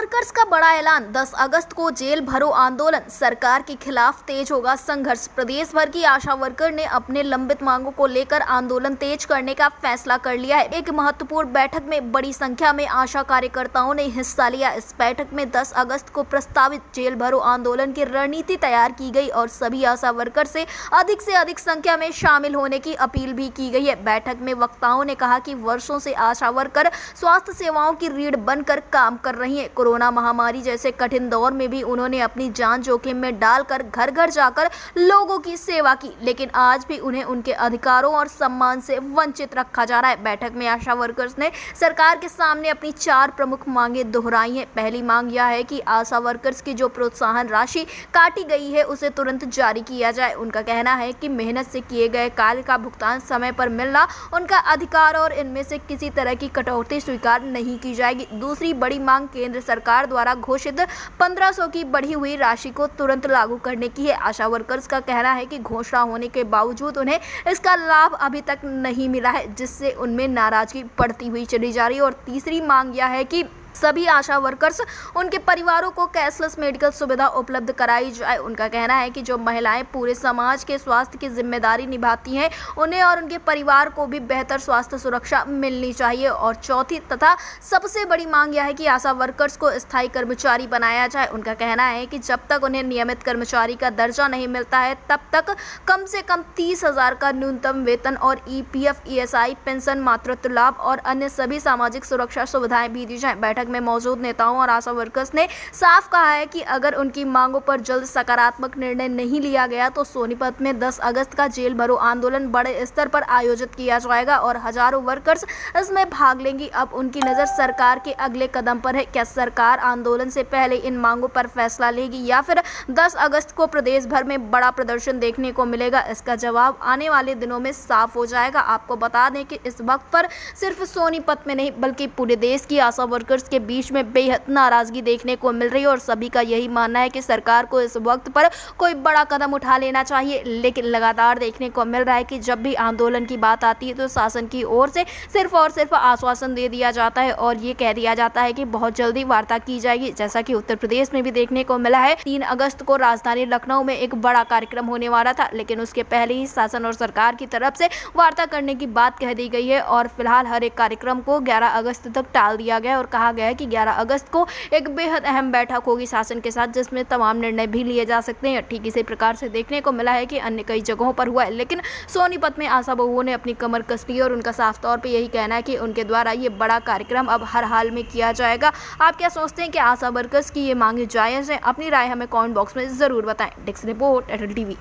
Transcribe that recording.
Workers का बड़ा ऐलान, 10 अगस्त को जेल भरो आंदोलन, सरकार के खिलाफ तेज होगा संघर्ष। प्रदेश भर की आशा वर्कर ने अपने लंबित मांगों को लेकर आंदोलन तेज करने का फैसला कर लिया है। एक महत्वपूर्ण बैठक में बड़ी संख्या में आशा कार्यकर्ताओं ने हिस्सा लिया। इस बैठक में 10 अगस्त को प्रस्तावित जेल भरो आंदोलन की रणनीति तैयार की गई और सभी आशा वर्कर से अधिक संख्या में शामिल होने की अपील भी की गई है। बैठक में वक्ताओं ने कहा कि वर्षों से आशा वर्कर स्वास्थ्य सेवाओं की रीढ़ बनकर काम कर रही है। कोरोना महामारी जैसे कठिन दौर में भी उन्होंने अपनी जान जोखिम में डालकर घर घर जाकर लोगों की सेवा की, लेकिन आज भी उन्हें उनके अधिकारों और सम्मान से वंचित रखा जा रहा है। बैठक में आशा वर्कर्स ने सरकार के सामने अपनी 4 प्रमुख मांगें दोहराई हैं। पहली मांग यह है कि आशा वर्कर्स की जो प्रोत्साहन राशि काटी गई है उसे तुरंत जारी किया जाए। उनका कहना है कि मेहनत से किए गए कार्य का भुगतान समय पर मिलना उनका अधिकार और इनमें से किसी तरह की कटौती स्वीकार नहीं की जाएगी। दूसरी बड़ी मांग केंद्र सरकार द्वारा घोषित 1500 की बढ़ी हुई राशि को तुरंत लागू करने की है। आशा वर्कर्स का कहना है कि घोषणा होने के बावजूद उन्हें इसका लाभ अभी तक नहीं मिला है, जिससे उनमें नाराजगी बढ़ती हुई चली जा रही है। और तीसरी मांग यह है कि सभी आशा वर्कर्स उनके परिवारों को कैशलेस मेडिकल सुविधा उपलब्ध कराई जाए। उनका कहना है कि जो महिलाएं पूरे समाज के स्वास्थ्य की जिम्मेदारी निभाती हैं, उन्हें और उनके परिवार को भी बेहतर स्वास्थ्य सुरक्षा मिलनी चाहिए। और चौथी तथा सबसे बड़ी मांग यह है कि आशा वर्कर्स को स्थायी कर्मचारी बनाया जाए। उनका कहना है कि जब तक उन्हें नियमित कर्मचारी का दर्जा नहीं मिलता है, तब तक कम से कम 30,000 का न्यूनतम वेतन और EPF, ESI, पेंशन, मातृत्व लाभ और अन्य सभी सामाजिक सुरक्षा सुविधाएं भी दी जाएं। बैठक में मौजूद नेताओं और आशा वर्कर्स ने साफ कहा है कि अगर उनकी मांगों पर जल्द सकारात्मक निर्णय नहीं लिया गया तो सोनीपत में 10 अगस्त का जेल भरो आंदोलन बड़े स्तर पर आयोजित किया जाएगा और हजारों वर्कर्स इसमें भाग लेंगी। अब उनकी नजर सरकार के अगले कदम पर है। क्या सरकार आंदोलन से पहले इन मांगों पर फैसला लेगी या फिर 10 अगस्त को प्रदेश भर में बड़ा प्रदर्शन देखने को मिलेगा? इसका जवाब आने वाले दिनों में साफ हो जाएगा। आपको बता दें कि इस वक्त पर सिर्फ सोनीपत में नहीं बल्कि पूरे देश की आशा वर्कर्स के बीच में बेहद नाराजगी देखने को मिल रही है और सभी का यही मानना है कि सरकार को इस वक्त पर कोई बड़ा कदम उठा लेना चाहिए। लेकिन लगातार देखने को मिल रहा है कि जब भी आंदोलन की बात आती है तो शासन की ओर से सिर्फ और सिर्फ आश्वासन दे दिया जाता है और ये कह दिया जाता है कि बहुत जल्दी वार्ता की जाएगी। जैसा कि उत्तर प्रदेश में भी देखने को मिला है, 3 अगस्त को राजधानी लखनऊ में एक बड़ा कार्यक्रम होने वाला था, लेकिन उसके पहले ही शासन और सरकार की तरफ से वार्ता करने की बात कह दी गई है और फिलहाल हर एक कार्यक्रम को 11 अगस्त तक टाल दिया गया और कहा गया है कि 11 अगस्त को एक बेहद अहम बैठक होगी शासन के साथ, जिसमें तमाम निर्णय भी लिए जा सकते हैं। ठीक इसी प्रकार से देखने को मिला है कि अन्य कई जगहों पर हुआ है, लेकिन सोनीपत में आशा बहुओं ने अपनी कमर कस ली और उनका साफ तौर पे यही कहना है कि उनके द्वारा ये बड़ा कार्यक्रम अब हर हाल में किया जाएगा। आप क्या सोचते हैं कि आशा वर्कर्स की ये मांगे जायज़ हैं? अपनी राय हमें कमेंट बॉक्स में ज़रूर बताएं। Desk report, Airtel TV।